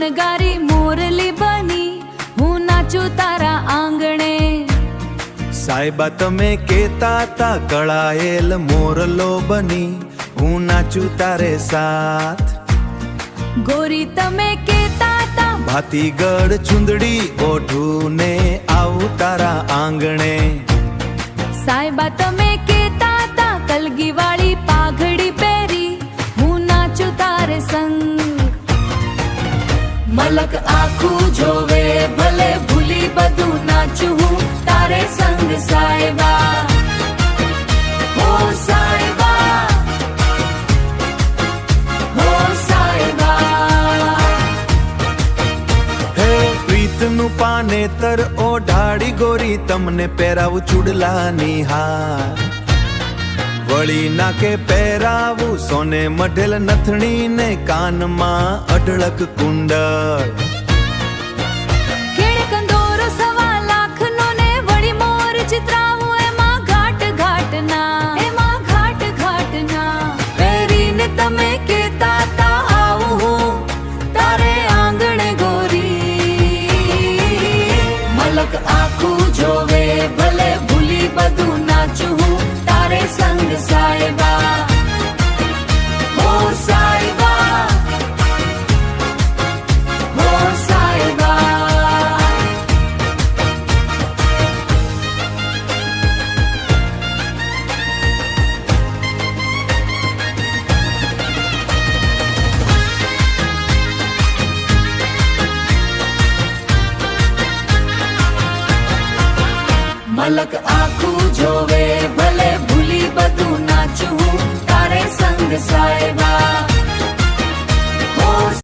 શણગારી મોરલી બની હું નાચું તારા આંગણે. સાહેબા તમે કેતા તા કળાયેલ મોરલો બની હું નાચું તારે સાથ. ગોરી તમે કેતા તા ભાતીગઢ ચુંદડી ઓઢું ને આવું તારા આંગણે. સાહેબા તમે કેતા તા કલગી વાળી પાઘડી પહેરી હું નાચું તારે સંગ. મલક આખું જોવે ભલે ભૂલી બધું નાચું હું તારે સંગ સાહેબા. હો સાહેબા, હો સાહેબા. હે પ્રીતનું પાનેતર ઓઢાડી ગોરી તમને પહેરાવું ચૂડલાની હાર. વળી નાકે પહેરાવું સોને મઢેલ નથણી ને કાનમાં અઢળક કુંડળ. કેળ કંદોરો 1.25 લાખનો ને વળી મોર ચિતરાવું એમાં ઘાટ ઘાટના પહેરીને તમે કેતા તા આવું હું તારે આંગણે ગોરી. મલક આખું જોવે ભલે ભૂલી બધું નાચું હું તારે સંગ સાહેબા. હો સાહેબા, હો સાહેબા. મલક આખું જોવે ભલે ભૂલી બધું નાચું હું